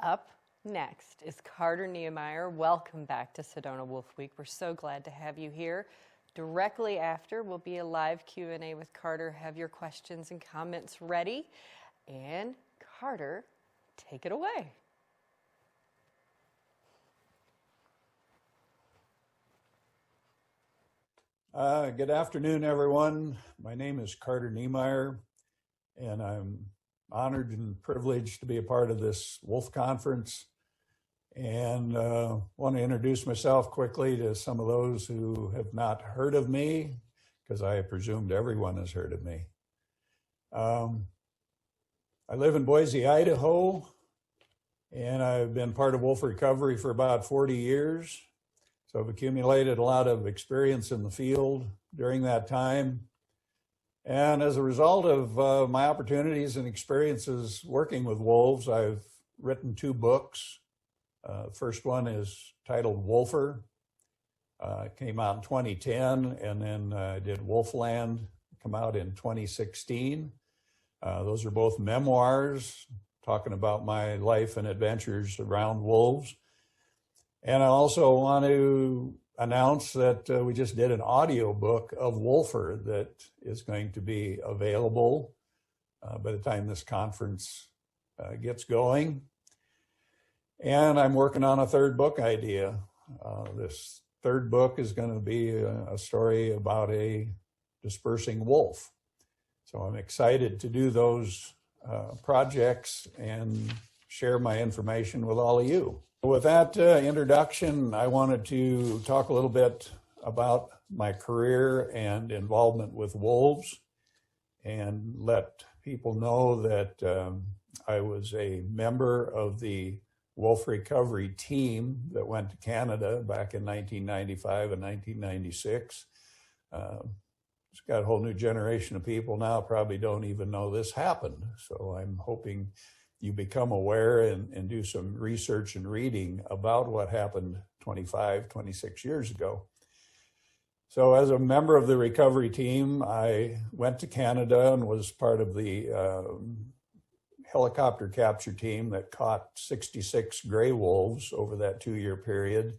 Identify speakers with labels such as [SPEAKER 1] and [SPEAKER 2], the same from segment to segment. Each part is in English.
[SPEAKER 1] Up next is Carter Niemeyer. Welcome back to Sedona Wolf Week. We're so glad to have you here. Directly after will be a live Q&A with Carter. Have your questions and comments ready. And Carter, take it away.
[SPEAKER 2] Good afternoon, everyone. My name is Carter Niemeyer, and I'm honored and privileged to be a part of this Wolf Conference. And want to introduce myself quickly to some of those who have not heard of me, because I presumed everyone has heard of me. I live in Boise, Idaho, and I've been part of wolf recovery for about 40 years. So I've accumulated a lot of experience in the field during that time. And as a result of my opportunities and experiences working with wolves, I've written 2 books. First one is titled Wolfer. It came out in 2010, and then I did Wolfland, come out in 2016. Those are both memoirs talking about my life and adventures around wolves. And I also want to announce that we just did an audio book of Wolfer that is going to be available by the time this conference gets going. And I'm working on a 3rd book idea. This 3rd book is going to be a story about a dispersing wolf. So I'm excited to do those projects and share my information with all of you. With that introduction, I wanted to talk a little bit about my career and involvement with wolves and let people know that I was a member of the wolf recovery team that went to Canada back in 1995 and 1996. It's got a whole new generation of people now probably don't even know this happened. So I'm hoping you become aware and do some research and reading about what happened 25, 26 years ago. So as a member of the recovery team, I went to Canada and was part of the helicopter capture team that caught 66 gray wolves over that 2-year period.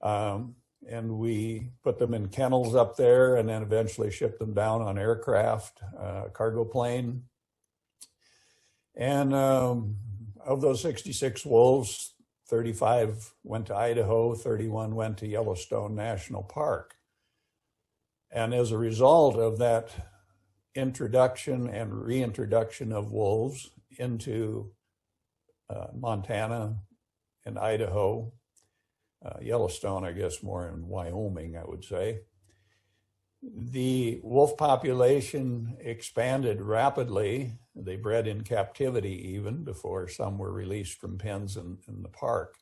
[SPEAKER 2] And we put them in kennels up there and then eventually shipped them down on aircraft, cargo plane. And of those 66 wolves, 35 went to Idaho, 31 went to Yellowstone National Park. And as a result of that introduction and reintroduction of wolves into Montana and Idaho, Yellowstone, I guess more in Wyoming, I would say, the wolf population expanded rapidly. They bred in captivity even before some were released from pens in the park.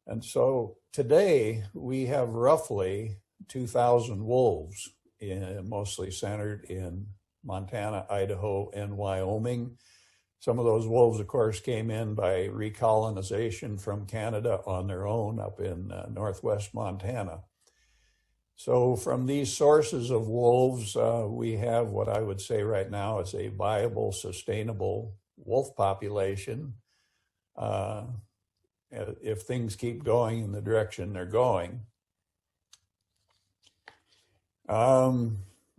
[SPEAKER 2] And so today we have roughly 2,000 wolves, mostly centered in Montana, Idaho, and Wyoming. Some of those wolves, of course, came in by recolonization from Canada on their own up in northwest Montana. So from these sources of wolves, we have what I would say right now is a viable, sustainable wolf population. If things keep going in the direction they're going.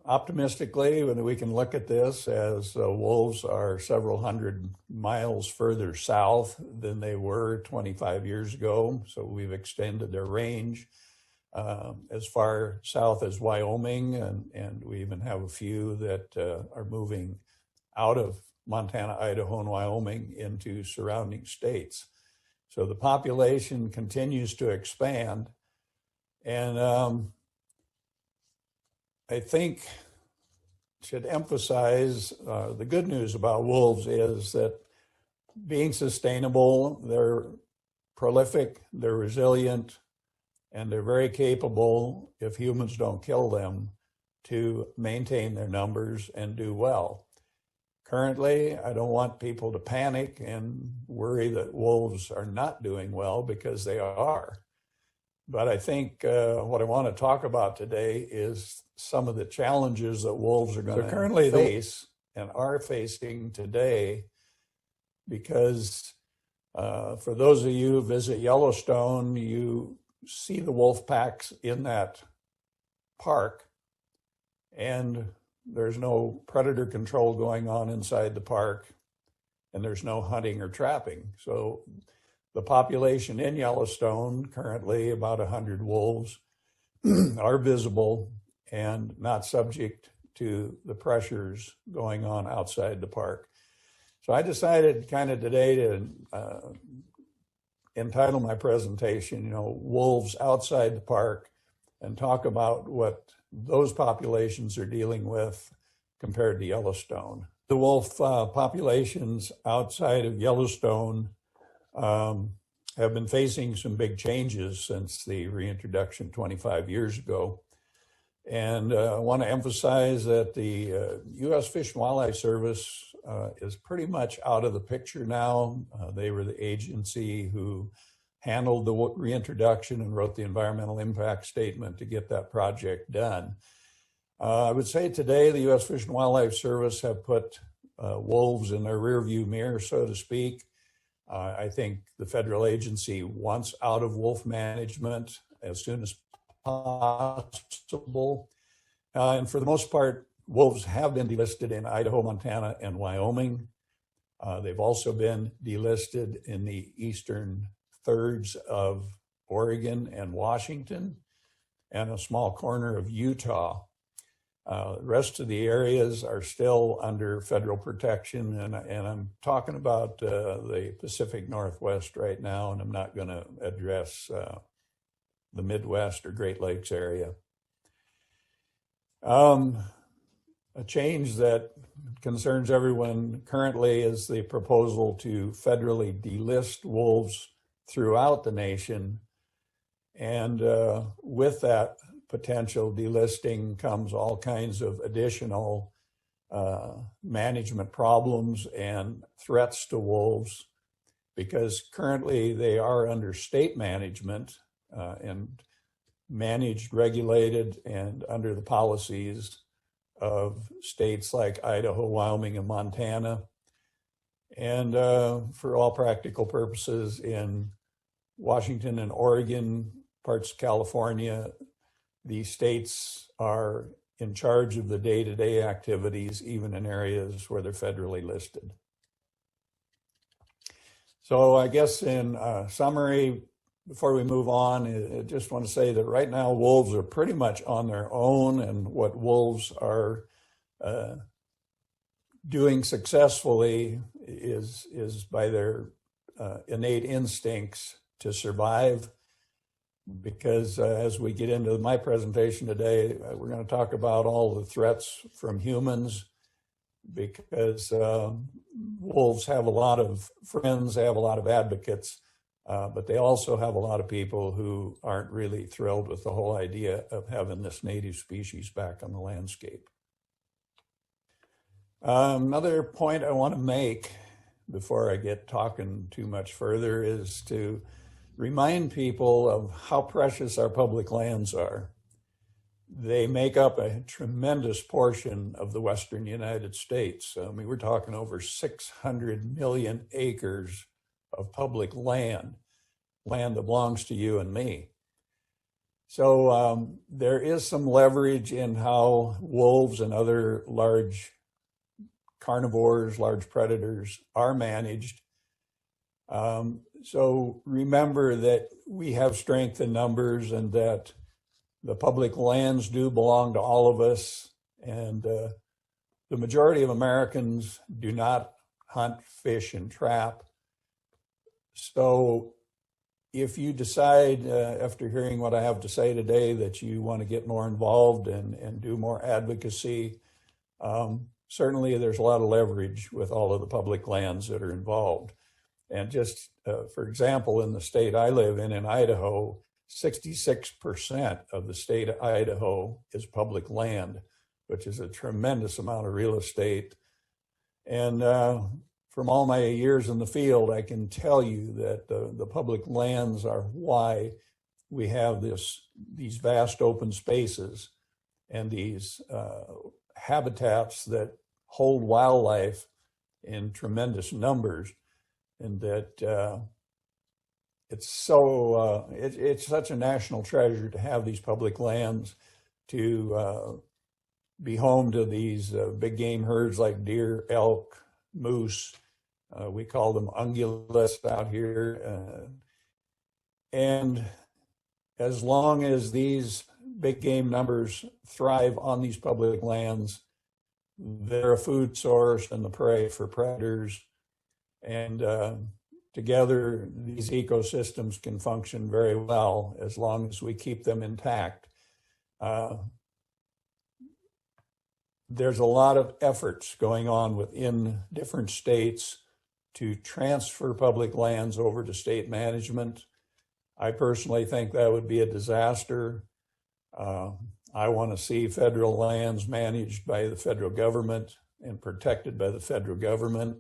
[SPEAKER 2] Optimistically, when we can look at this as wolves are several hundred miles further south than they were 25 years ago. So we've extended their range as far south as Wyoming, and we even have a few that are moving out of Montana, Idaho, and Wyoming into surrounding states. So the population continues to expand. And I think should emphasize the good news about wolves is that being sustainable, they're prolific, they're resilient, and they're very capable, if humans don't kill them, to maintain their numbers and do well. Currently, I don't want people to panic and worry that wolves are not doing well, because they are. But I think what I want to talk about today is some of the challenges that wolves are going to currently face and are facing today, because For those of you who visit Yellowstone, you see the wolf packs in that park, and there's no predator control going on inside the park, and there's no hunting or trapping. So the population in Yellowstone, currently about 100 wolves, are visible and not subject to the pressures going on outside the park. So I decided kind of today to entitle my presentation, Wolves Outside the Park, and talk about what those populations are dealing with compared to Yellowstone. The wolf populations outside of Yellowstone have been facing some big changes since the reintroduction 25 years ago. And I want to emphasize that the U.S. Fish and Wildlife Service is pretty much out of the picture now. They were the agency who handled the reintroduction and wrote the environmental impact statement to get that project done. I would say today the U.S. Fish and Wildlife Service have put wolves in their rearview mirror, so to speak. I think the federal agency wants out of wolf management as soon as possible. And for the most part, wolves have been delisted in Idaho, Montana, and Wyoming. They've also been delisted in the eastern thirds of Oregon and Washington, and a small corner of Utah. The rest of the areas are still under federal protection, and I'm talking about the Pacific Northwest right now, and I'm not going to address the Midwest or Great Lakes area. A change that concerns everyone currently is the proposal to federally delist wolves throughout the nation. And with that potential delisting comes all kinds of additional management problems and threats to wolves, because currently they are under state management and managed, regulated, and under the policies of states like Idaho, Wyoming, and Montana. And for all practical purposes, in Washington and Oregon, parts of California, the states are in charge of the day-to-day activities, even in areas where they're federally listed. So I guess in summary, before we move on, I just want to say that right now wolves are pretty much on their own, and what wolves are doing successfully is by their innate instincts to survive. Because as we get into my presentation today, we're going to talk about all the threats from humans, because wolves have a lot of friends, they have a lot of advocates, but they also have a lot of people who aren't really thrilled with the whole idea of having this native species back on the landscape. Another point I want to make before I get talking too much further is to remind people of how precious our public lands are. They make up a tremendous portion of the western United States. I mean, we're talking over 600 million acres of public land that belongs to you and me. So there is some leverage in how wolves and other large carnivores, large predators are managed. So remember that we have strength in numbers, and that the public lands do belong to all of us. And the majority of Americans do not hunt, fish, and trap. So if you decide after hearing what I have to say today that you want to get more involved and do more advocacy, certainly there's a lot of leverage with all of the public lands that are involved. And just for example, in the state I live in Idaho, 66% of the state of Idaho is public land, which is a tremendous amount of real estate. And from all my years in the field, I can tell you that the public lands are why we have these vast open spaces and these habitats that hold wildlife in tremendous numbers. and that it's such a national treasure to have these public lands, to be home to these big game herds like deer, elk, moose. We call them ungulates out here. And as long as these big game numbers thrive on these public lands, they're a food source and the prey for predators. And together, these ecosystems can function very well as long as we keep them intact. There's a lot of efforts going on within different states to transfer public lands over to state management. I personally think that would be a disaster. I want to see federal lands managed by the federal government and protected by the federal government.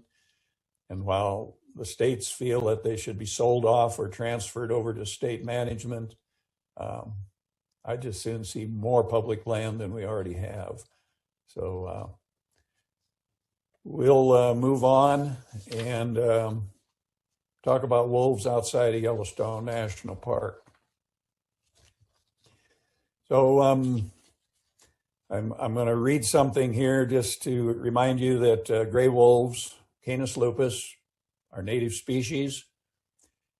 [SPEAKER 2] And while the states feel that they should be sold off or transferred over to state management, I just soon see more public land than we already have. So we'll move on and talk about wolves outside of Yellowstone National Park. So I'm going to read something here just to remind you that gray wolves, Canis lupus, are native species,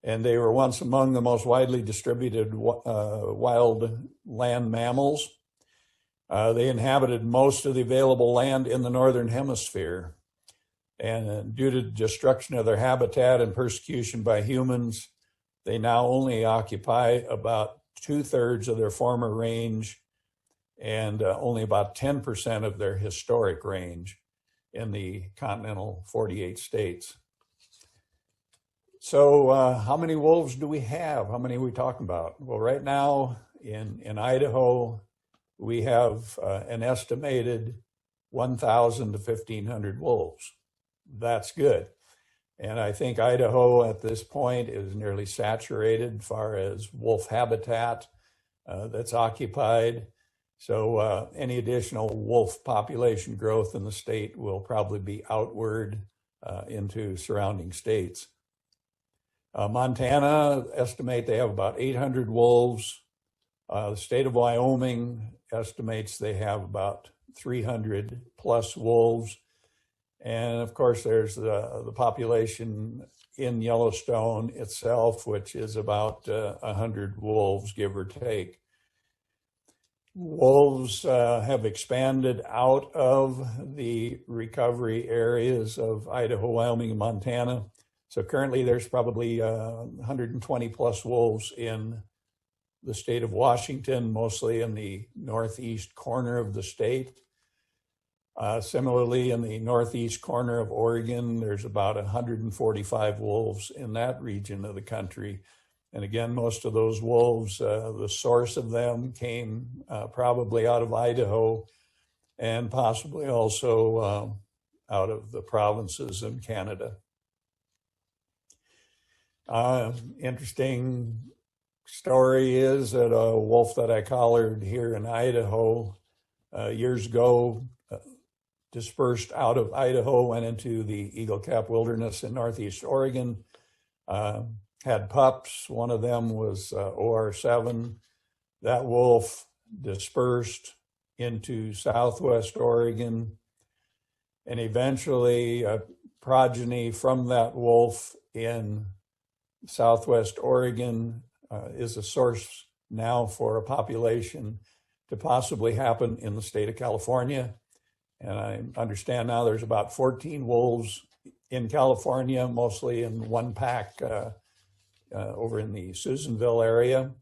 [SPEAKER 2] and they were once among the most widely distributed wild land mammals. They inhabited most of the available land in the northern hemisphere. And due to destruction of their habitat and persecution by humans, they now only occupy about 2/3 of their former range and only about 10% of their historic range in the continental 48 states. So how many wolves do we have? How many are we talking about? Well, right now in Idaho, we have an estimated 1,000 to 1,500 wolves. That's good. And I think Idaho at this point is nearly saturated as far as wolf habitat that's occupied. So any additional wolf population growth in the state will probably be outward into surrounding states. Montana estimate they have about 800 wolves. The state of Wyoming estimates they have about 300 plus wolves. And of course, there's the population in Yellowstone itself, which is about 100 wolves, give or take. Wolves have expanded out of the recovery areas of Idaho, Wyoming, and Montana. So currently there's probably 120 plus wolves in the state of Washington, mostly in the northeast corner of the state. Similarly, in the northeast corner of Oregon, there's about 145 wolves in that region of the country. And again, most of those wolves, the source of them came probably out of Idaho and possibly also out of the provinces in Canada. Interesting story is that a wolf that I collared here in Idaho years ago dispersed out of Idaho, went into the Eagle Cap Wilderness in northeast Oregon, had pups. One of them was OR7. That wolf dispersed into southwest Oregon, and eventually a progeny from that wolf in southwest Oregon is a source now for a population to possibly happen in the state of California. And I understand now there's about 14 wolves in California, mostly in one pack over in the Susanville area.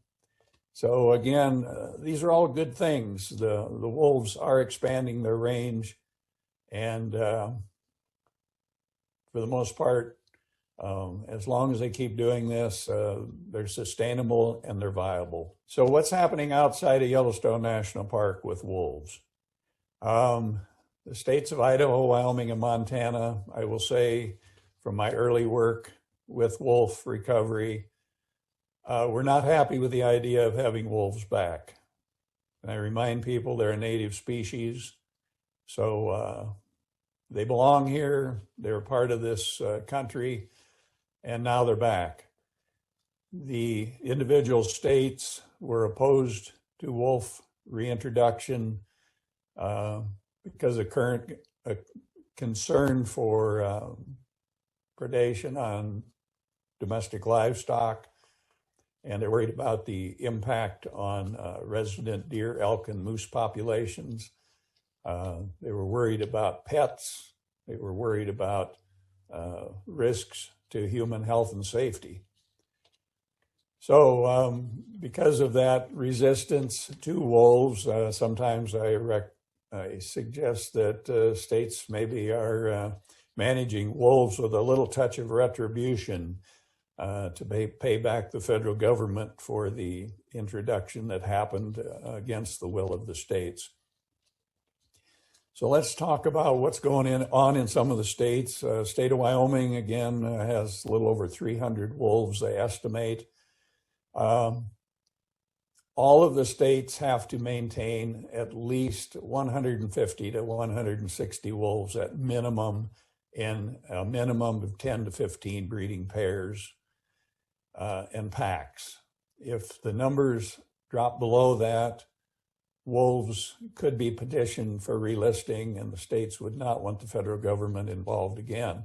[SPEAKER 2] So again, these are all good things. The wolves are expanding their range, and for the most part, as long as they keep doing this, they're sustainable and they're viable. So what's happening outside of Yellowstone National Park with wolves? The states of Idaho, Wyoming, and Montana, I will say from my early work with wolf recovery, we're not happy with the idea of having wolves back. And I remind people they're a native species, so they belong here. They're part of this country. and now they're back. The individual states were opposed to wolf reintroduction because of current concern for predation on domestic livestock, and they're worried about the impact on resident deer, elk, and moose populations. They were worried about pets. They were worried about risks to human health and safety. So because of that resistance to wolves, sometimes I suggest that states maybe are managing wolves with a little touch of retribution to pay back the federal government for the introduction that happened against the will of the states. So let's talk about what's going on in some of the states. State of Wyoming, again, has a little over 300 wolves, they estimate. All of the states have to maintain at least 150 to 160 wolves at minimum, in a minimum of 10 to 15 breeding pairs and packs. If the numbers drop below that, wolves could be petitioned for relisting, and the states would not want the federal government involved again.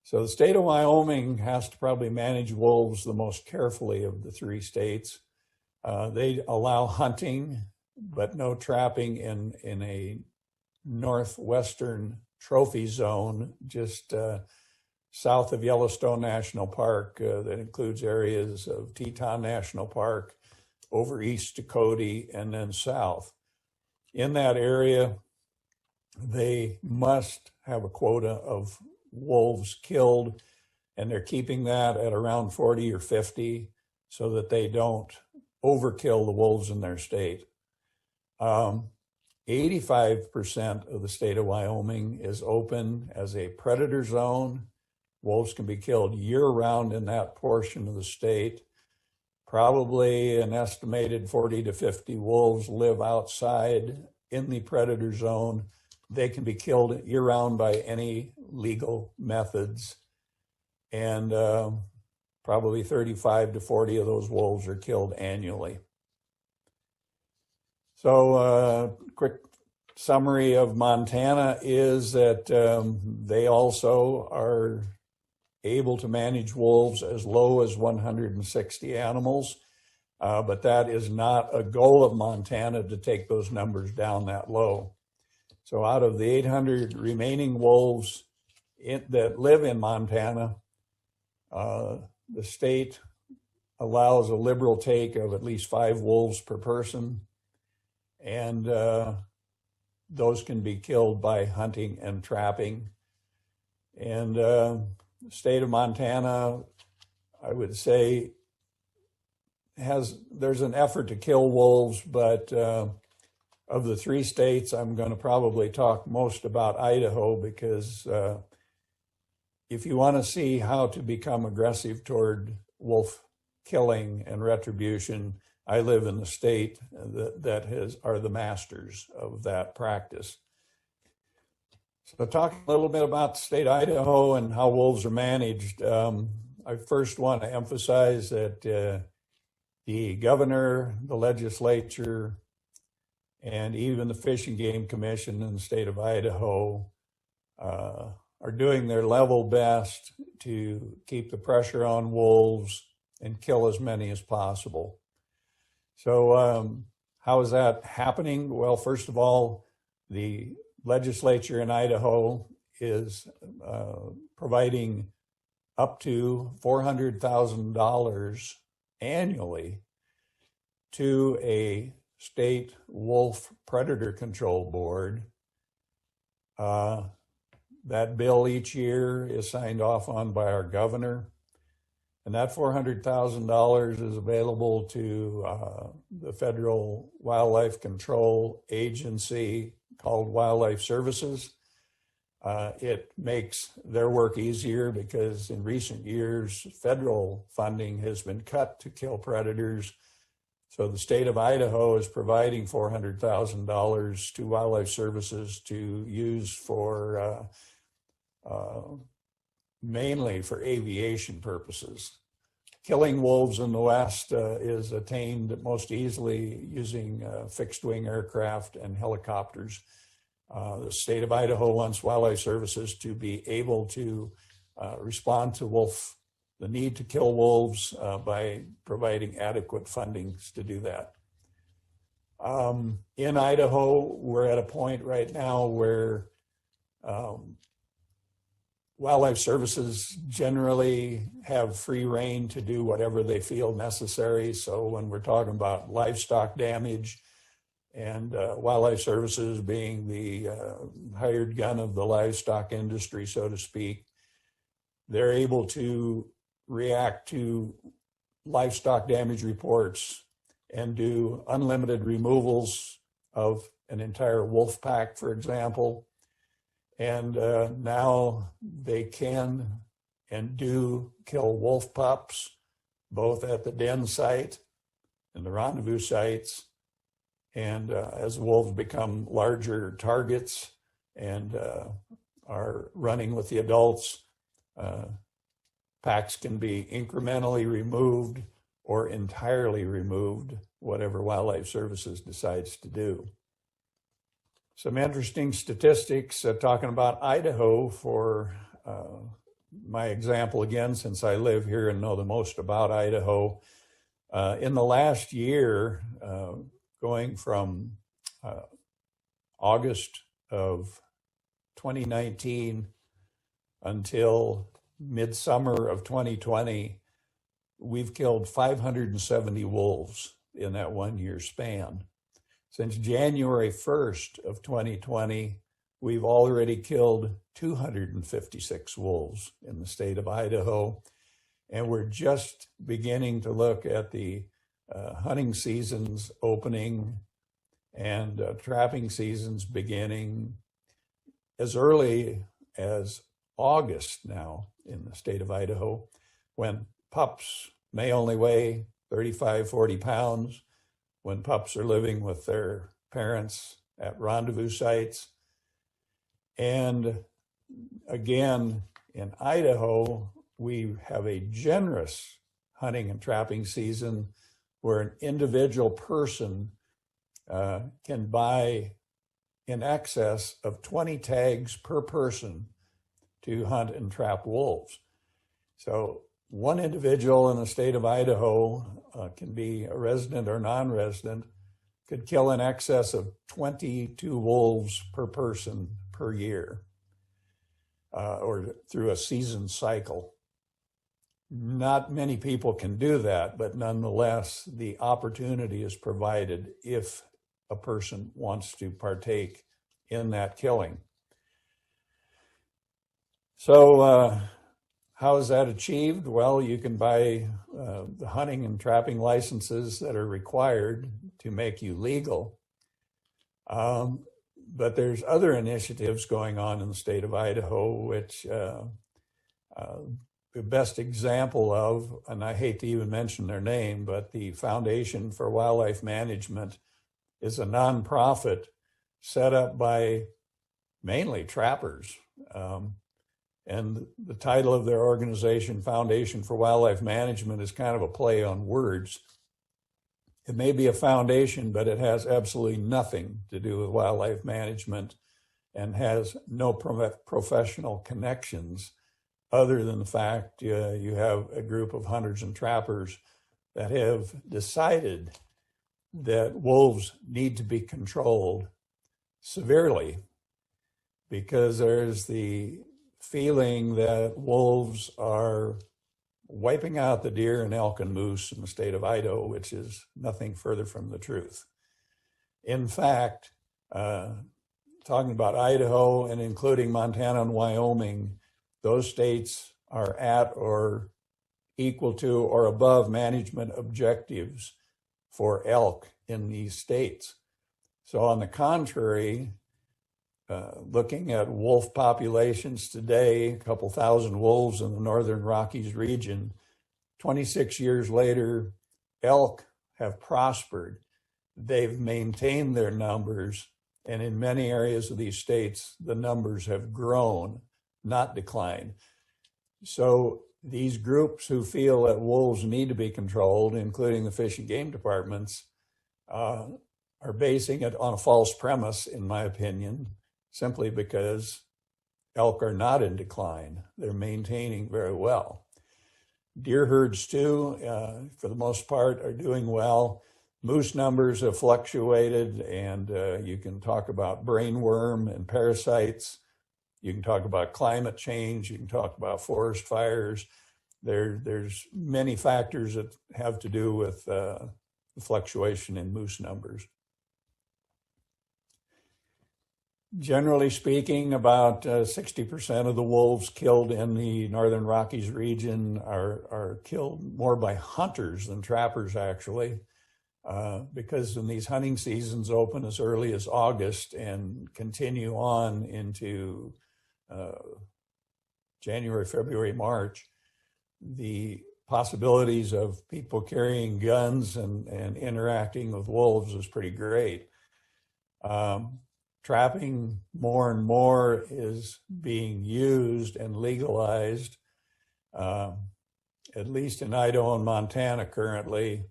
[SPEAKER 2] So the state of Wyoming has to probably manage wolves the most carefully of the three states. They allow hunting, but no trapping in a northwestern trophy zone, just south of Yellowstone National Park, that includes areas of Teton National Park, over East Dakota, and then south. In that area, they must have a quota of wolves killed, and they're keeping that at around 40 or 50 so that they don't overkill the wolves in their state. 85% of the state of Wyoming is open as a predator zone. Wolves can be killed year-round in that portion of the state. Probably an estimated 40 to 50 wolves live outside in the predator zone. They can be killed year-round by any legal methods. And probably 35 to 40 of those wolves are killed annually. So quick summary of Montana is that they also are able to manage wolves as low as 160 animals, but that is not a goal of Montana to take those numbers down that low. So out of the 800 remaining wolves that live in Montana, the state allows a liberal take of at least 5 wolves per person, and those can be killed by hunting and trapping. And the state of Montana, I would say, there's an effort to kill wolves, but of the 3 states, I'm going to probably talk most about Idaho, because if you want to see how to become aggressive toward wolf killing and retribution, I live in the state that are the masters of that practice. So talking a little bit about the state of Idaho and how wolves are managed, I first want to emphasize that the governor, the legislature, and even the Fish and Game Commission in the state of Idaho are doing their level best to keep the pressure on wolves and kill as many as possible. So how is that happening? Well, first of all, the legislature in Idaho is providing up to $400,000 annually to a state wolf predator control board. That bill each year is signed off on by our governor, and that $400,000 is available to the federal wildlife control agency called Wildlife Services. It makes their work easier because in recent years, federal funding has been cut to kill predators. So the state of Idaho is providing $400,000 to Wildlife Services to use for mainly for aviation purposes. Killing wolves in the West is attained most easily using fixed-wing aircraft and helicopters. The state of Idaho wants Wildlife Services to be able to respond to the need to kill wolves by providing adequate fundings to do that. In Idaho, we're at a point right now where Wildlife Services generally have free rein to do whatever they feel necessary. So when we're talking about livestock damage and Wildlife Services being the hired gun of the livestock industry, so to speak, they're able to react to livestock damage reports and do unlimited removals of an entire wolf pack, for example. And now they can and do kill wolf pups, both at the den site and the rendezvous sites. And as wolves become larger targets and are running with the adults, packs can be incrementally removed or entirely removed, whatever Wildlife Services decides to do. Some interesting statistics talking about Idaho for my example again, since I live here and know the most about Idaho. In the last year, going from August of 2019 until midsummer of 2020, we've killed 570 wolves in that 1 year span. Since January 1st of 2020, we've already killed 256 wolves in the state of Idaho, and we're just beginning to look at the hunting seasons opening and trapping seasons beginning as early as August now in the state of Idaho, when pups may only weigh 35, 40 pounds, when pups are living with their parents at rendezvous sites. And again, in Idaho, we have a generous hunting and trapping season where an individual person can buy in excess of 20 tags per person to hunt and trap wolves. So one individual in the state of Idaho can be a resident or non-resident, could kill in excess of 22 wolves per person per year, or through a season cycle. Not many people can do that, but nonetheless, the opportunity is provided if a person wants to partake in that killing. So how is that achieved? Well, you can buy the hunting and trapping licenses that are required to make you legal. But there's other initiatives going on in the state of Idaho, which the best example of, and I hate to even mention their name, but the Foundation for Wildlife Management is a nonprofit set up by mainly trappers. And the title of their organization, Foundation for Wildlife Management, is kind of a play on words. It may be a foundation, but it has absolutely nothing to do with wildlife management and has no professional connections other than the fact you have a group of hunters and trappers that have decided that wolves need to be controlled severely because there's the feeling that wolves are wiping out the deer and elk and moose in the state of Idaho, which is nothing further from the truth. In fact, talking about Idaho and including Montana and Wyoming, those states are at or equal to or above management objectives for elk in these states. So on the contrary, looking at wolf populations today, a couple thousand wolves in the Northern Rockies region, 26 years later, elk have prospered. They've maintained their numbers, and in many areas of these states, the numbers have grown, not declined. So these groups who feel that wolves need to be controlled, including the Fish and Game departments, are basing it on a false premise, in my opinion, simply because elk are not in decline. They're maintaining very well. Deer herds, too, for the most part, are doing well. Moose numbers have fluctuated, and you can talk about brain worm and parasites. You can talk about climate change. You can talk about forest fires. There's many factors that have to do with the fluctuation in moose numbers. Generally speaking, about 60% of the wolves killed in the Northern Rockies region are killed more by hunters than trappers, actually, because when these hunting seasons open as early as August and continue on into January, February, March, the possibilities of people carrying guns and interacting with wolves is pretty great. Trapping more and more is being used and legalized, at least in Idaho and Montana currently.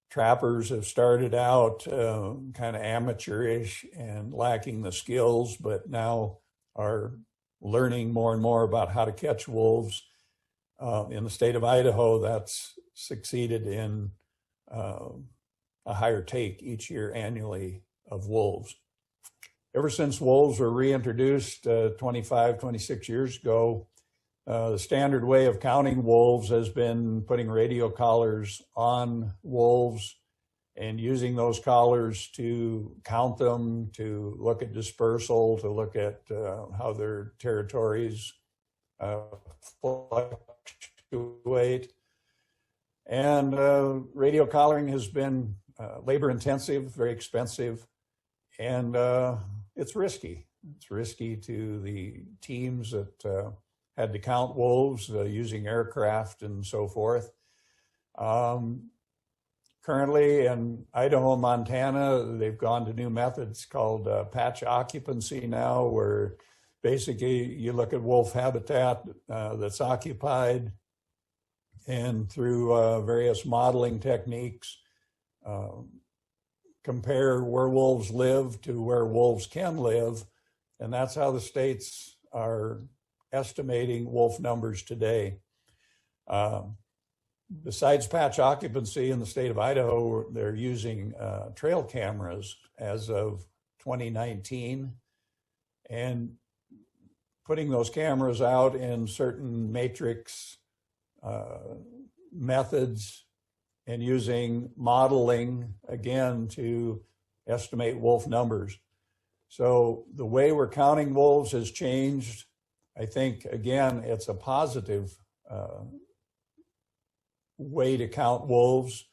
[SPEAKER 2] Trappers have started out kind of amateurish and lacking the skills, but now are learning more and more about how to catch wolves. In the state of Idaho, that's succeeded in a higher take each year annually of wolves. Ever since wolves were reintroduced 25, 26 years ago, the standard way of counting wolves has been putting radio collars on wolves and using those collars to count them, to look at dispersal, to look at how their territories fluctuate. And radio collaring has been labor intensive, very expensive, and it's risky. It's risky to the teams that had to count wolves using aircraft and so forth. Currently in Idaho and Montana, they've gone to new methods called patch occupancy now, where basically you look at wolf habitat that's occupied, and through various modeling techniques, compare where wolves live to where wolves can live. And that's how the states are estimating wolf numbers today. Besides patch occupancy in the state of Idaho, they're using trail cameras as of 2019 and putting those cameras out in certain matrix methods and using modeling, again, to estimate wolf numbers. So the way we're counting wolves has changed. I think, again, it's a positive way to count wolves,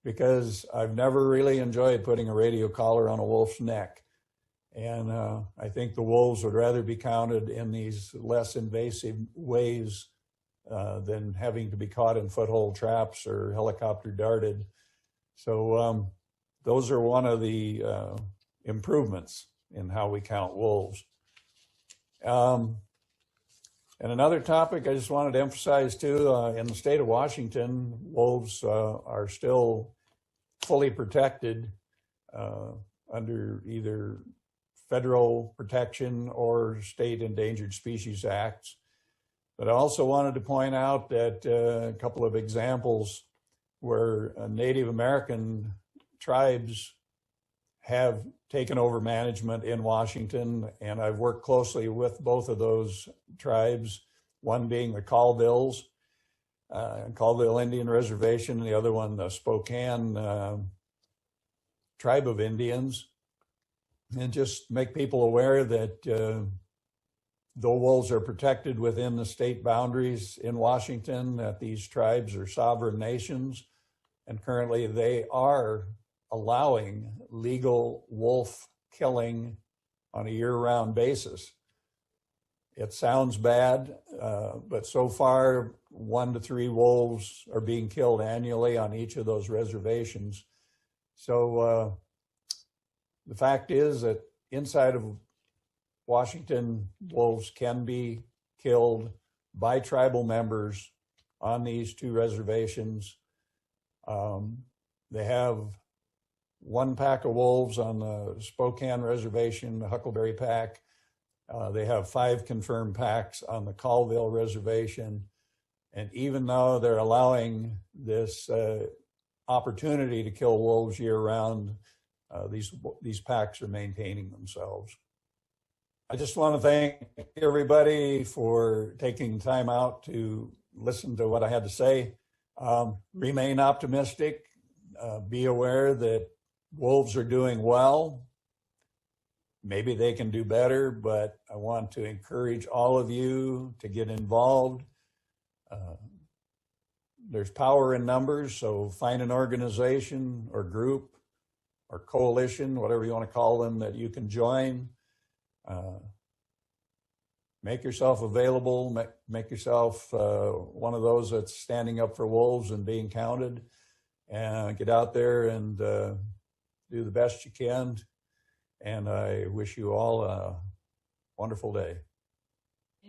[SPEAKER 2] because I've never really enjoyed putting a radio collar on a wolf's neck. And I think the wolves would rather be counted in these less invasive ways than having to be caught in foothold traps or helicopter darted. So those are one of the improvements in how we count wolves. And another topic I just wanted to emphasize too, in the state of Washington, wolves are still fully protected under either federal protection or state endangered species acts. But I also wanted to point out that a couple of examples where Native American tribes have taken over management in Washington, and I've worked closely with both of those tribes, one being the Colvilles, Colville Indian Reservation, and the other one, the Spokane Tribe of Indians, and just make people aware that though wolves are protected within the state boundaries in Washington, that these tribes are sovereign nations, and currently they are allowing legal wolf killing on a year-round basis. It sounds bad, but so far 1 to 3 wolves are being killed annually on each of those reservations. So the fact is that inside of Washington, wolves can be killed by tribal members on these two reservations. They have one pack of wolves on the Spokane Reservation, the Huckleberry Pack. They have 5 confirmed packs on the Colville Reservation. And even though they're allowing this opportunity to kill wolves year-round, these packs are maintaining themselves. I just want to thank everybody for taking time out to listen to what I had to say. Remain optimistic. Be aware that wolves are doing well. Maybe they can do better, but I want to encourage all of you to get involved. There's power in numbers, so find an organization or group or coalition, whatever you want to call them, that you can join. Make yourself available, make yourself one of those that's standing up for wolves and being counted, and get out there and do the best you can. And I wish you all a wonderful day.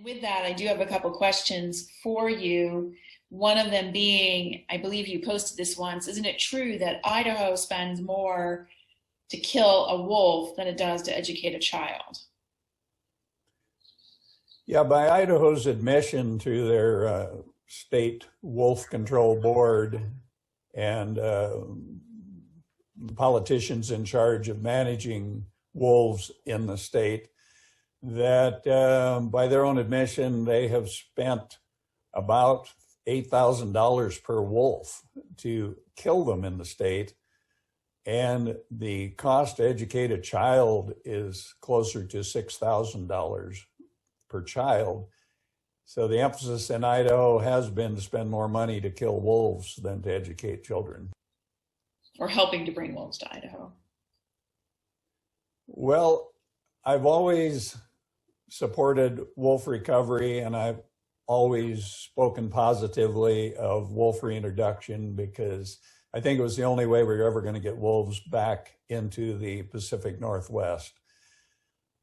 [SPEAKER 3] With that, I do have a couple questions for you. One of them being, I believe you posted this once, isn't it true that Idaho spends more to kill a wolf than it does to educate a child?
[SPEAKER 2] Yeah, by Idaho's admission to their state wolf control board and politicians in charge of managing wolves in the state, that by their own admission, they have spent about $8,000 per wolf to kill them in the state. And the cost to educate a child is closer to $6,000 per child. So the emphasis in Idaho has been to spend more money to kill wolves than to educate children.
[SPEAKER 3] Or helping to bring wolves to Idaho?
[SPEAKER 2] Well, I've always supported wolf recovery, and I've always spoken positively of wolf reintroduction because I think it was the only way we were ever going to get wolves back into the Pacific Northwest.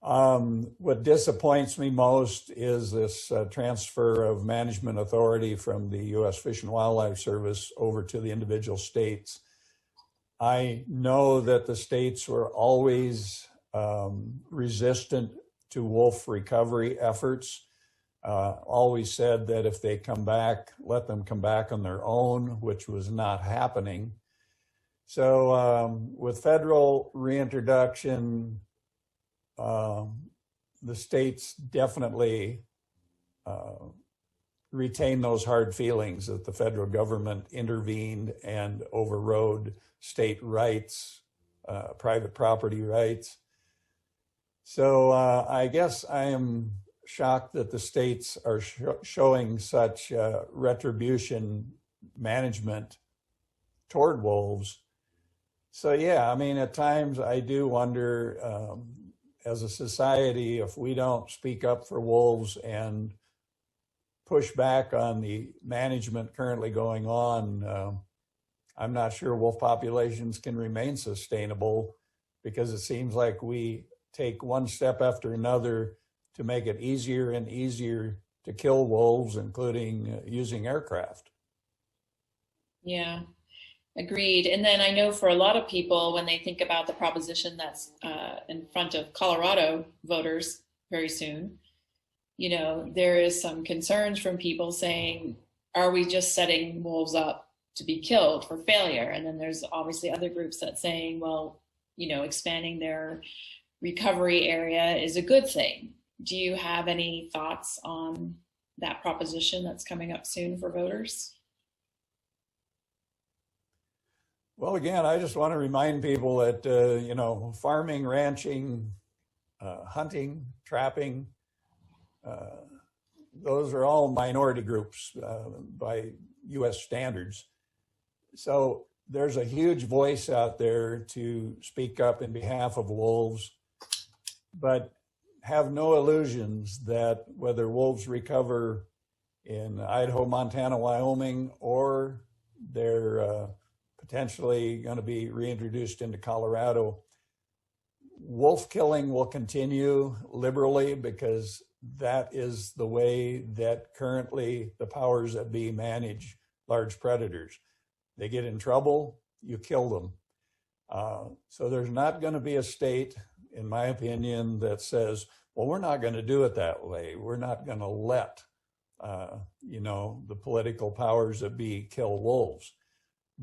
[SPEAKER 2] What disappoints me most is this transfer of management authority from the U.S. Fish and Wildlife Service over to the individual states. I know that the states were always resistant to wolf recovery efforts. Always said that if they come back, let them come back on their own, which was not happening. So with federal reintroduction, the states definitely retain those hard feelings that the federal government intervened and overrode state rights, private property rights. So I guess I am shocked that the states are showing such retribution management toward wolves. So yeah, I mean, at times I do wonder, as a society, if we don't speak up for wolves and push back on the management currently going on, I'm not sure wolf populations can remain sustainable, because it seems like we take one step after another to make it easier and easier to kill wolves, including using aircraft.
[SPEAKER 3] Yeah, agreed. And then I know for a lot of people, when they think about the proposition that's in front of Colorado voters very soon, you know, there is some concerns from people saying, are we just setting wolves up to be killed for failure? And then there's obviously other groups that saying, well, you know, expanding their recovery area is a good thing. Do you have any thoughts on that proposition that's coming up soon for voters?
[SPEAKER 2] Well, again, I just want to remind people that, you know, farming, ranching, hunting, trapping, those are all minority groups by U.S. standards. So there's a huge voice out there to speak up in behalf of wolves, but have no illusions that whether wolves recover in Idaho, Montana, Wyoming, or they're potentially going to be reintroduced into Colorado, wolf killing will continue liberally because that is the way that currently the powers that be manage large predators. They get in trouble, you kill them. So there's not going to be a state, in my opinion, that says, well, we're not going to do it that way. We're not going to let, the political powers that be kill wolves.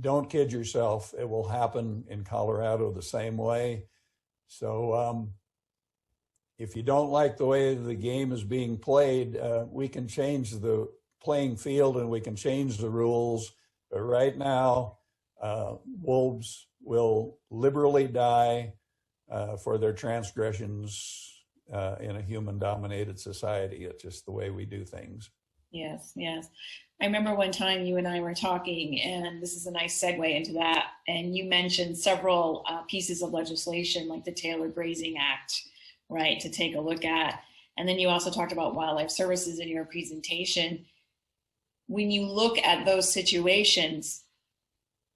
[SPEAKER 2] Don't kid yourself. It will happen in Colorado the same way. So if you don't like the way the game is being played, we can change the playing field and we can change the rules. But right now, wolves will liberally die for their transgressions in a human-dominated society. It's just the way we do things.
[SPEAKER 3] Yes, yes. I remember one time you and I were talking, and this is a nice segue into that, and you mentioned several pieces of legislation like the Taylor Grazing Act, right, to take a look at. And then you also talked about wildlife services in your presentation. When you look at those situations,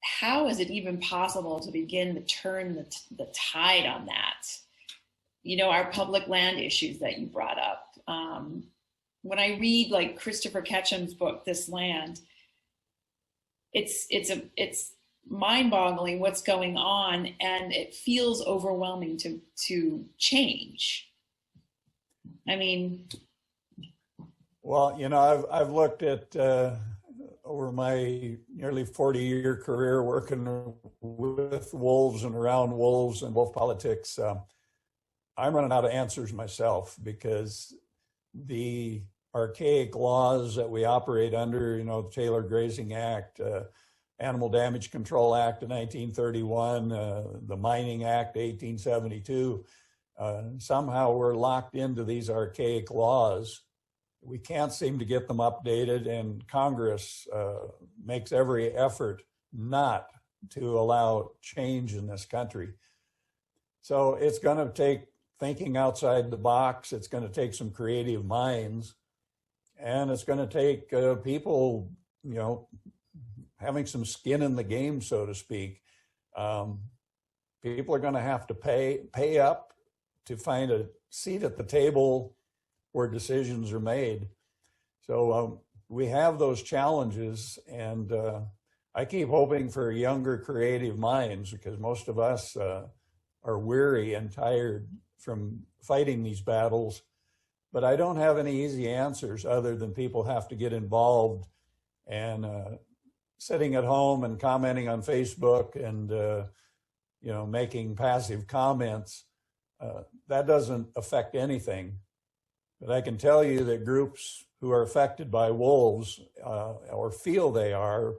[SPEAKER 3] how is it even possible to begin to turn the tide on that? Our public land issues that you brought up. When I read like Christopher Ketchum's book, This Land, it's mind-boggling what's going on, and it feels overwhelming to change. I mean,
[SPEAKER 2] well, I've looked at over my nearly 40-year career working with wolves and around wolves and wolf politics. I'm running out of answers myself, because the archaic laws that we operate under, the Taylor Grazing Act, Animal Damage Control Act of 1931, the Mining Act 1872, somehow we're locked into these archaic laws. We can't seem to get them updated, and Congress makes every effort not to allow change in this country. So it's going to take thinking outside the box. It's going to take some creative minds, and it's going to take people, having some skin in the game, so to speak. People are going to have to pay up to find a seat at the table where decisions are made. So we have those challenges, and I keep hoping for younger creative minds, because most of us are weary and tired from fighting these battles. But I don't have any easy answers other than people have to get involved, and sitting at home and commenting on Facebook and making passive comments, that doesn't affect anything. But I can tell you that groups who are affected by wolves or feel they are,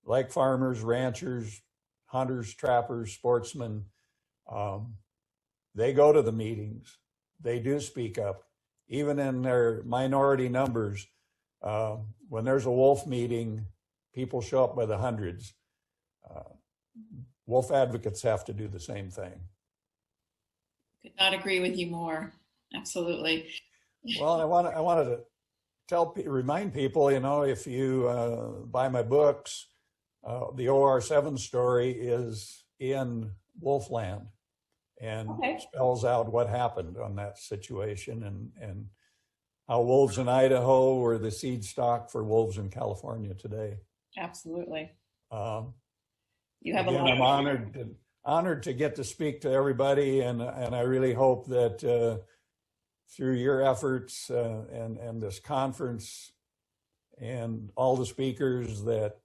[SPEAKER 2] like farmers, ranchers, hunters, trappers, sportsmen, they go to the meetings. They do speak up, even in their minority numbers. When there's a wolf meeting, people show up by the hundreds. Wolf advocates have to do the same thing.
[SPEAKER 3] Could not agree with you more. Absolutely.
[SPEAKER 2] Well, I wanted to remind people, if you buy my books, the OR7 story is in Wolfland, and spells out what happened on that situation, and how wolves in Idaho were the seed stock for wolves in California today.
[SPEAKER 3] Absolutely.
[SPEAKER 2] You have again, I'm honored to get to speak to everybody, and I really hope that through your efforts and this conference and all the speakers, that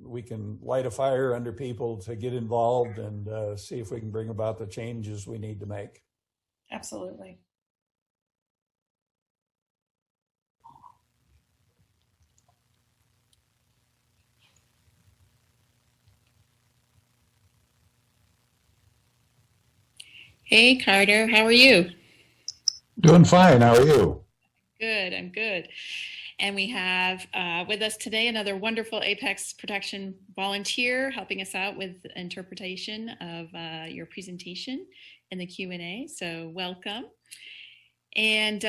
[SPEAKER 2] we can light a fire under people to get involved and see if we can bring about the changes we need to make.
[SPEAKER 3] Absolutely. Hey, Carter, how are you?
[SPEAKER 2] Doing fine. How are you?
[SPEAKER 3] Good, I'm good. And we have with us today another wonderful Apex Protection volunteer helping us out with interpretation of your presentation in the Q&A. So welcome. And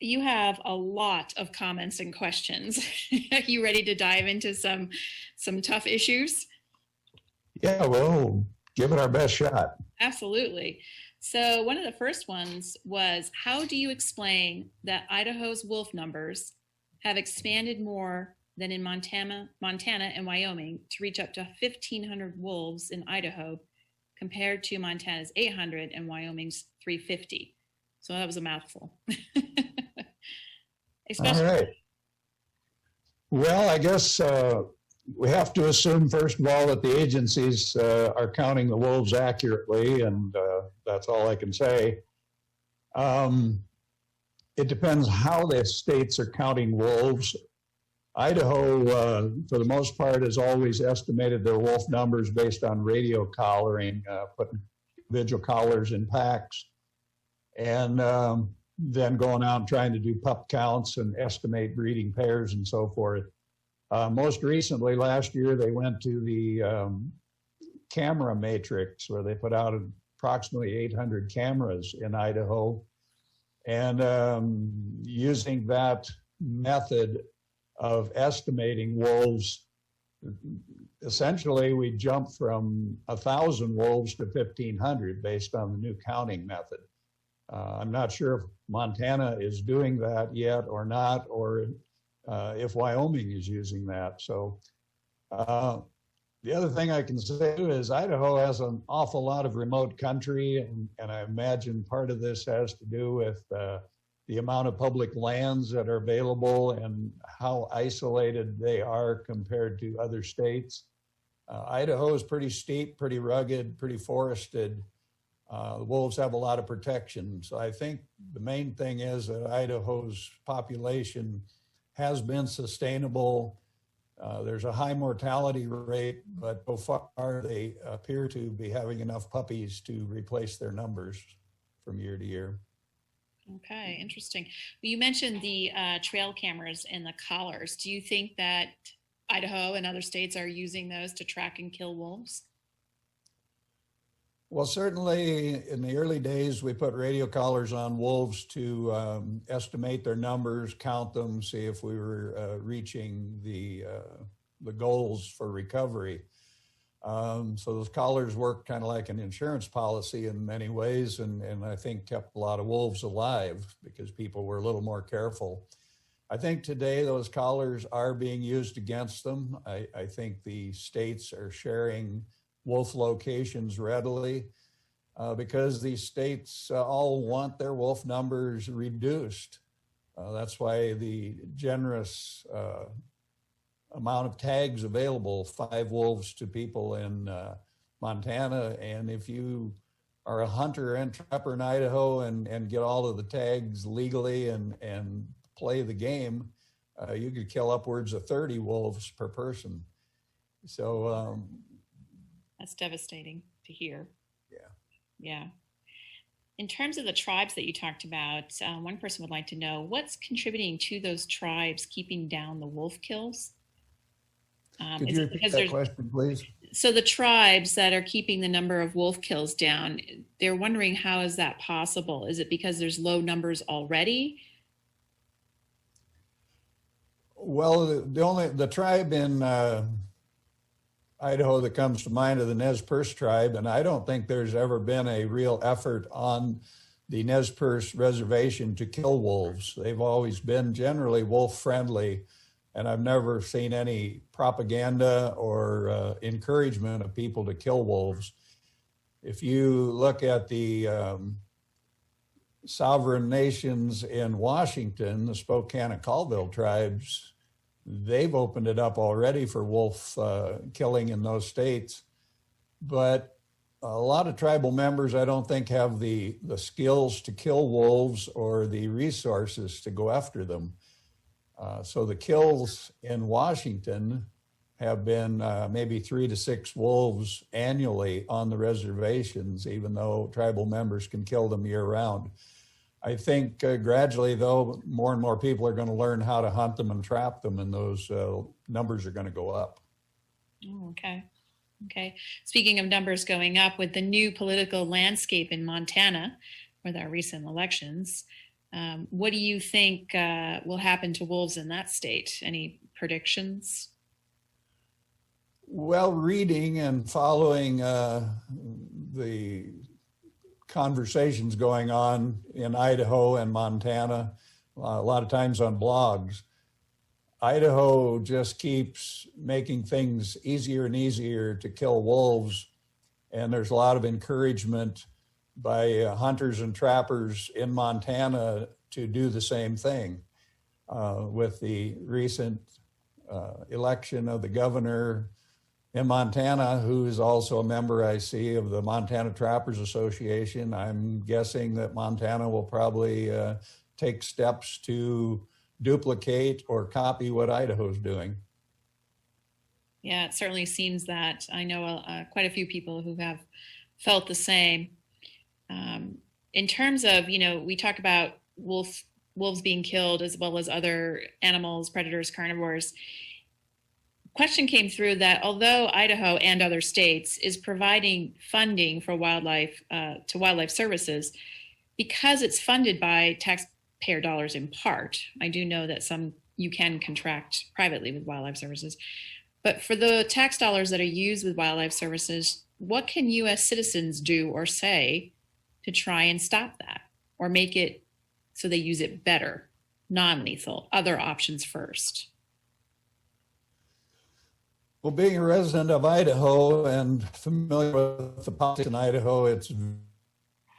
[SPEAKER 3] you have a lot of comments and questions. Are you ready to dive into some tough issues?
[SPEAKER 2] Yeah, we'll give it our best shot.
[SPEAKER 3] Absolutely. So one of the first ones was, how do you explain that Idaho's wolf numbers have expanded more than in Montana and Wyoming to reach up to 1,500 wolves in Idaho compared to Montana's 800 and Wyoming's 350? So that was a mouthful.
[SPEAKER 2] All right. Well, I guess we have to assume, first of all, that the agencies are counting the wolves accurately, and that's all I can say. It depends how the states are counting wolves. Idaho, for the most part, has always estimated their wolf numbers based on radio collaring, putting individual collars in packs, and then going out and trying to do pup counts and estimate breeding pairs and so forth. Most recently, last year, they went to the camera matrix, where they put out approximately 800 cameras in Idaho. And using that method of estimating wolves, essentially we jumped from 1,000 wolves to 1,500 based on the new counting method. I'm not sure if Montana is doing that yet or not, or if Wyoming is using that. So the other thing I can say is Idaho has an awful lot of remote country, and I imagine part of this has to do with the amount of public lands that are available and how isolated they are compared to other states. Idaho is pretty steep, pretty rugged, pretty forested. The wolves have a lot of protection. So I think the main thing is that Idaho's population has been sustainable. There's a high mortality rate, but so far they appear to be having enough puppies to replace their numbers from year to year.
[SPEAKER 3] Okay, interesting. Well, you mentioned the trail cameras and the collars. Do you think that Idaho and other states are using those to track and kill wolves?
[SPEAKER 2] Well, certainly in the early days, we put radio collars on wolves to estimate their numbers, count them, see if we were reaching the goals for recovery. So those collars work kind of like an insurance policy in many ways, and I think kept a lot of wolves alive because people were a little more careful. I think today those collars are being used against them. I think the states are sharing wolf locations readily because these states all want their wolf numbers reduced. That's why the generous amount of tags available, 5 wolves to people in Montana. And if you are a hunter and trapper in Idaho and get all of the tags legally and play the game, you could kill upwards of 30 wolves per person. So
[SPEAKER 3] that's devastating to hear.
[SPEAKER 2] Yeah.
[SPEAKER 3] Yeah. In terms of the tribes that you talked about, one person would like to know what's contributing to those tribes keeping down the wolf kills?
[SPEAKER 2] Could you repeat that question, please?
[SPEAKER 3] So the tribes that are keeping the number of wolf kills down, they're wondering how is that possible? Is it because there's low numbers already?
[SPEAKER 2] Well, the tribe in Idaho that comes to mind is the Nez Perce tribe, and I don't think there's ever been a real effort on the Nez Perce reservation to kill wolves. They've always been generally wolf friendly, and I've never seen any propaganda or encouragement of people to kill wolves. If you look at the sovereign nations in Washington, the Spokane and Colville tribes, they've opened it up already for wolf killing in those states. But a lot of tribal members, I don't think, have the skills to kill wolves or the resources to go after them. So the kills in Washington have been maybe 3 to 6 wolves annually on the reservations, even though tribal members can kill them year round. I think gradually, though, more and more people are going to learn how to hunt them and trap them, and those numbers are going to go up.
[SPEAKER 3] Oh, okay. Okay. Speaking of numbers going up, with the new political landscape in Montana with our recent elections, what do you think will happen to wolves in that state? Any predictions?
[SPEAKER 2] Well, reading and following the conversations going on in Idaho and Montana, a lot of times on blogs. Idaho just keeps making things easier and easier to kill wolves. And there's a lot of encouragement by hunters and trappers in Montana to do the same thing. With the recent election of the governor in Montana, who is also a member, I see, of the Montana Trappers Association, I'm guessing that Montana will probably take steps to duplicate or copy what Idaho's doing.
[SPEAKER 3] Yeah, it certainly seems that. I know quite a few people who have felt the same. In terms of, we talk about wolves being killed as well as other animals, predators, carnivores. Question came through that although Idaho and other states is providing funding for wildlife to wildlife services, because it's funded by taxpayer dollars in part, I do know that you can contract privately with wildlife services. But for the tax dollars that are used with wildlife services, what can U.S. citizens do or say to try and stop that or make it so they use it better, non-lethal, other options first?
[SPEAKER 2] Well, being a resident of Idaho and familiar with the politics in Idaho, it's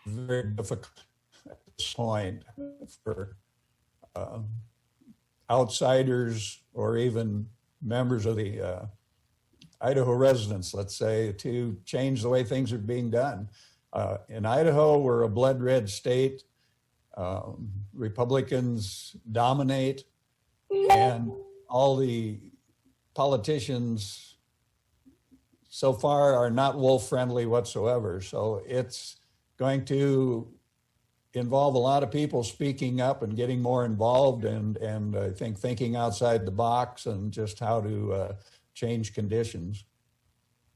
[SPEAKER 2] very difficult at this point for outsiders or even members of the Idaho residents, let's say, to change the way things are being done. In Idaho, we're a blood red state. Republicans dominate, and all the politicians so far are not wolf friendly whatsoever. So it's going to involve a lot of people speaking up and getting more involved, and I think thinking outside the box and just how to change conditions.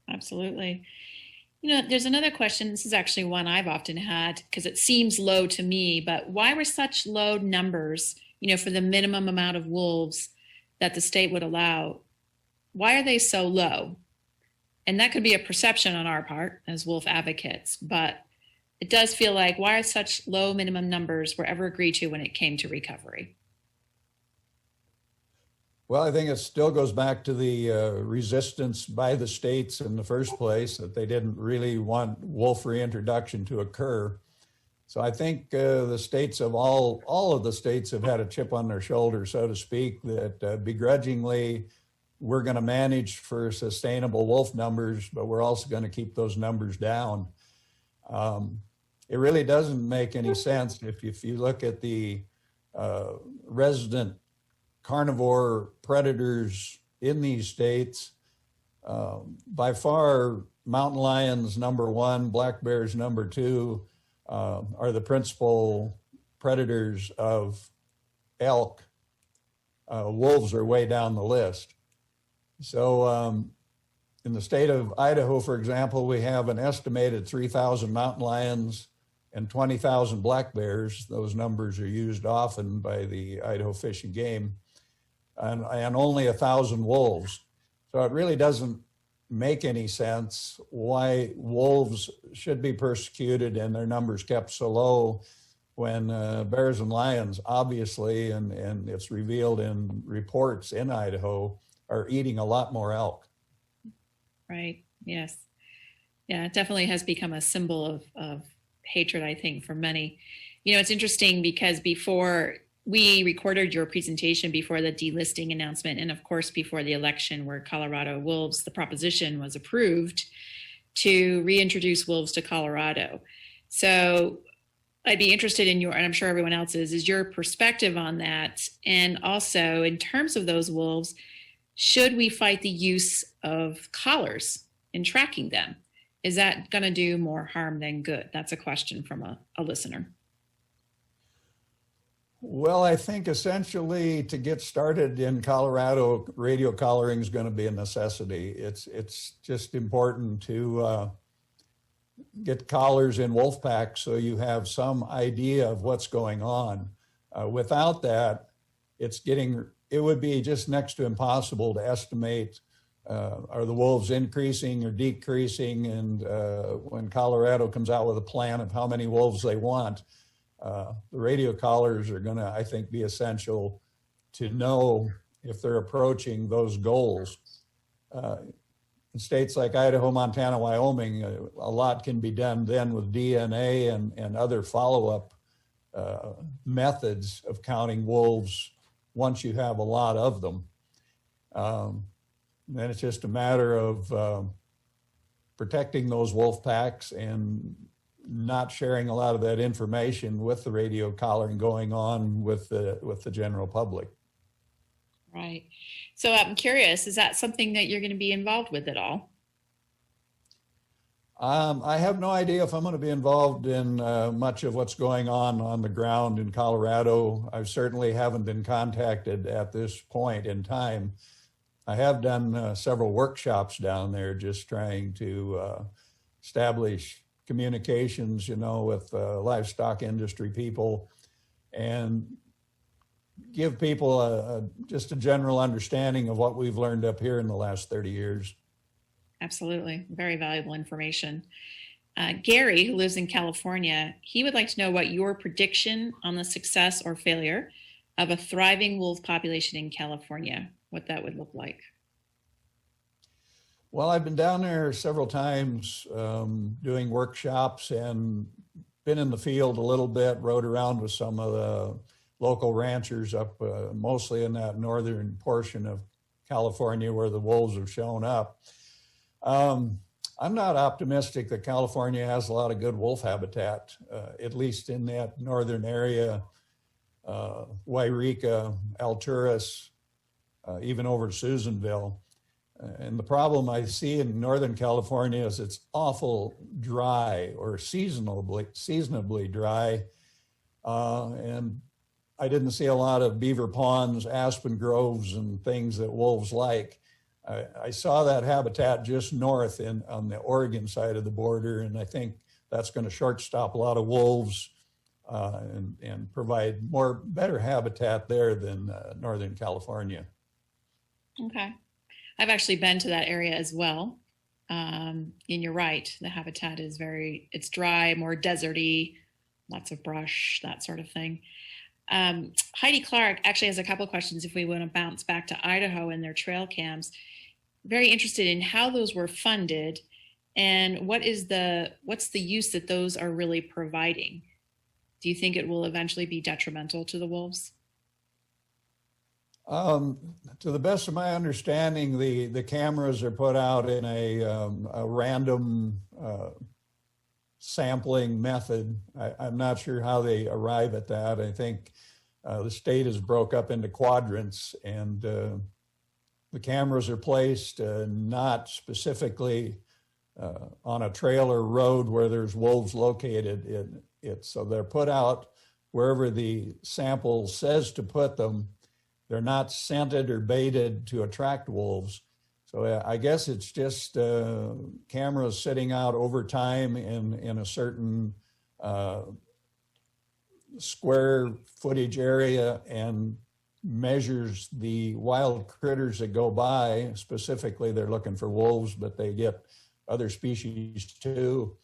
[SPEAKER 3] Absolutely. There's another question. This is actually one I've often had because it seems low to me, but why were such low numbers, for the minimum amount of wolves that the state would allow? Why are they so low? And that could be a perception on our part as wolf advocates, but it does feel like, why are such low minimum numbers were ever agreed to when it came to recovery?
[SPEAKER 2] Well, I think it still goes back to the resistance by the states in the first place, that they didn't really want wolf reintroduction to occur. So I think the states of all of the states have had a chip on their shoulder, so to speak, that begrudgingly we're going to manage for sustainable wolf numbers, but we're also going to keep those numbers down. It really doesn't make any sense if you look at the resident carnivore predators in these states. By far, mountain lions #1, black bears #2 are the principal predators of elk. Wolves are way down the list. So in the state of Idaho, for example, we have an estimated 3,000 mountain lions and 20,000 black bears. Those numbers are used often by the Idaho Fish and Game, and only 1,000 wolves. So it really doesn't make any sense why wolves should be persecuted and their numbers kept so low when bears and lions, obviously, and it's revealed in reports in Idaho, are eating a lot more elk.
[SPEAKER 3] Right, yes. Yeah, it definitely has become a symbol of hatred, I think, for many. It's interesting because before we recorded your presentation, before the delisting announcement, and of course before the election where Colorado wolves, the proposition was approved to reintroduce wolves to Colorado. So I'd be interested in and I'm sure everyone else is your perspective on that. And also in terms of those wolves, should we fight the use of collars in tracking them? Is that going to do more harm than good? That's a question from a listener.
[SPEAKER 2] Well, I think essentially to get started in Colorado, radio collaring is going to be a necessity. It's just important to get collars in wolf packs so you have some idea of what's going on. Without that, it would be just next to impossible to estimate Are the wolves increasing or decreasing? And when Colorado comes out with a plan of how many wolves they want, the radio collars are going to, I think, be essential to know if they're approaching those goals. In states like Idaho, Montana, Wyoming, a lot can be done then with DNA and other follow-up methods of counting wolves once you have a lot of them. Then it's just a matter of protecting those wolf packs and not sharing a lot of that information with the radio collaring going on with the general public.
[SPEAKER 3] Right. So I'm curious, is that something that you're going to be involved with at all?
[SPEAKER 2] I have no idea if I'm going to be involved in much of what's going on the ground in Colorado. I certainly haven't been contacted at this point in time. I have done several workshops down there just trying to establish communications, with livestock industry people and give people just a general understanding of what we've learned up here in the last 30 years.
[SPEAKER 3] Absolutely. Very valuable information. Gary, who lives in California, he would like to know what your prediction on the success or failure of a thriving wolf population in California, what that would look like.
[SPEAKER 2] Well, I've been down there several times doing workshops and been in the field a little bit, rode around with some of the local ranchers up mostly in that northern portion of California where the wolves have shown up. I'm not optimistic that California has a lot of good wolf habitat, at least in that northern area, Wairika, Alturas, even over Susanville. And the problem I see in Northern California is it's awful dry or seasonably dry. And I didn't see a lot of beaver ponds, aspen groves, and things that wolves like. I saw that habitat just north on the Oregon side of the border, and I think that's going to shortstop a lot of wolves and provide better habitat there than Northern California.
[SPEAKER 3] Okay. I've actually been to that area as well. And you're right, the habitat is it's dry, more deserty, lots of brush, that sort of thing. Heidi Clark actually has a couple of questions if we want to bounce back to Idaho and their trail cams. Very interested in how those were funded and what's the use that those are really providing. Do you think it will eventually be detrimental to the wolves?
[SPEAKER 2] To the best of my understanding, the cameras are put out in a random sampling method. I'm not sure how they arrive at that. I think the state is broke up into quadrants, and the cameras are placed not specifically on a trail or road where there's wolves located. So they're put out wherever the sample says to put them. They're not scented or baited to attract wolves. So I guess it's just cameras sitting out over time in a certain square footage area and measures the wild critters that go by. Specifically, they're looking for wolves, but they get other species too.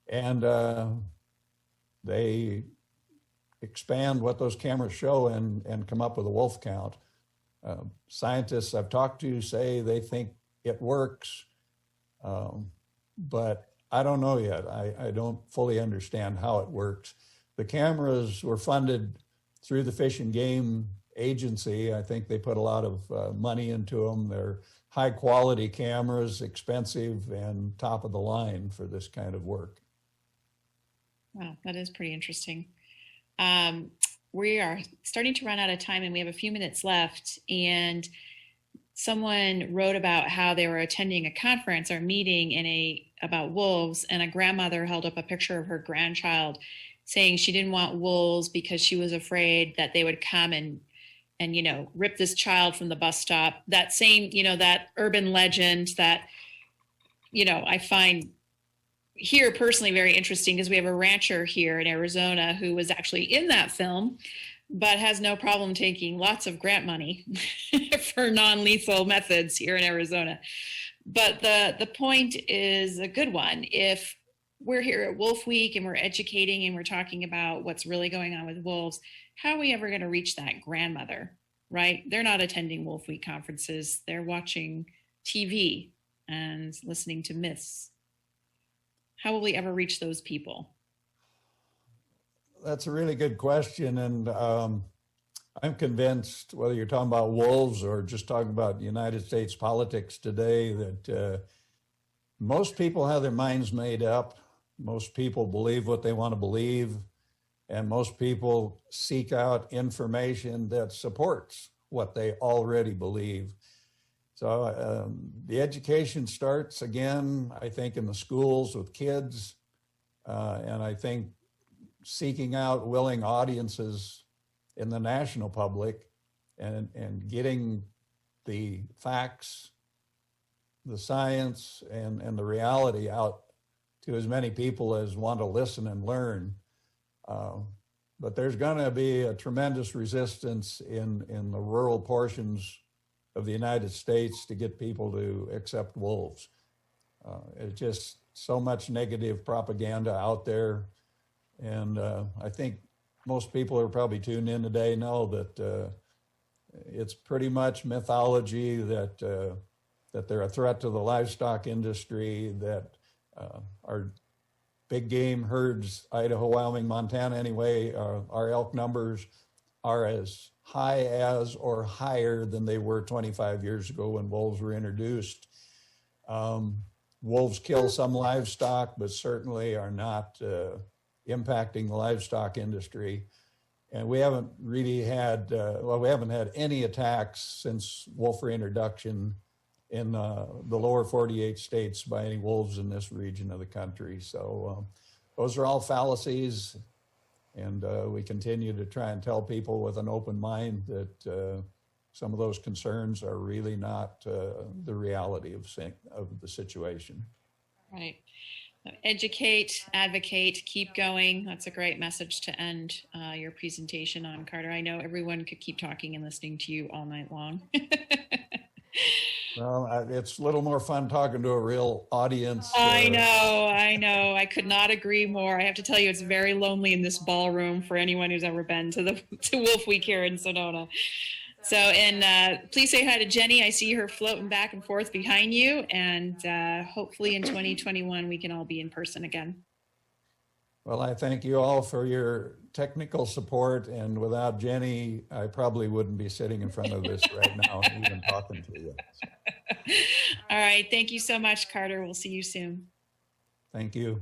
[SPEAKER 2] And they expand what those cameras show and come up with a wolf count. Scientists I've talked to say they think it works, but I don't know yet. I don't fully understand how it works. The cameras were funded through the Fish and Game Agency. I think they put a lot of money into them. They're high quality cameras, expensive, and top of the line for this kind of work.
[SPEAKER 3] Wow, that is pretty interesting. We are starting to run out of time and we have a few minutes left, and someone wrote about how they were attending a conference or meeting about wolves, and a grandmother held up a picture of her grandchild saying she didn't want wolves because she was afraid that they would come and rip this child from the bus stop. That same, that urban legend that, I find here personally very interesting, because we have a rancher here in Arizona who was actually in that film, but has no problem taking lots of grant money for non-lethal methods here in Arizona. But the point is a good one. If we're here at Wolf Week and we're educating and we're talking about what's really going on with wolves, how are we ever going to reach that grandmother, right? They're not attending Wolf Week conferences. They're watching TV and listening to myths. How will we ever reach those people?
[SPEAKER 2] That's a really good question. And I'm convinced, whether you're talking about wolves or just talking about United States politics today, that most people have their minds made up. Most people believe what they want to believe. And most people seek out information that supports what they already believe. So the education starts again, I think, in the schools with kids. And I think seeking out willing audiences in the national public and getting the facts, the science, and the reality out to as many people as want to listen and learn. But there's going to be a tremendous resistance in the rural portions of the United States to get people to accept wolves. It's just so much negative propaganda out there. And I think most people who are probably tuned in today know that it's pretty much mythology that they're a threat to the livestock industry, that our big game herds, Idaho, Wyoming, Montana anyway, our elk numbers are as high as or higher than they were 25 years ago when wolves were introduced. Wolves kill some livestock, but certainly are not impacting the livestock industry. And we haven't really had, we haven't had any attacks since wolf reintroduction in the lower 48 states by any wolves in this region of the country. So those are all fallacies. And we continue to try and tell people with an open mind that some of those concerns are really not the reality of the situation.
[SPEAKER 3] Right. Educate, advocate, keep going. That's a great message to end your presentation on, Carter. I know everyone could keep talking and listening to you all night long.
[SPEAKER 2] Well, it's a little more fun talking to a real audience.
[SPEAKER 3] I know. I could not agree more. I have to tell you, it's very lonely in this ballroom for anyone who's ever been to Wolf Week here in Sedona. So, and please say hi to Jenny. I see her floating back and forth behind you. And hopefully in 2021, we can all be in person again.
[SPEAKER 2] Well, I thank you all for your technical support. And without Jenny, I probably wouldn't be sitting in front of this right now, even talking to you.
[SPEAKER 3] All right. Thank you so much, Carter. We'll see you soon.
[SPEAKER 2] Thank you.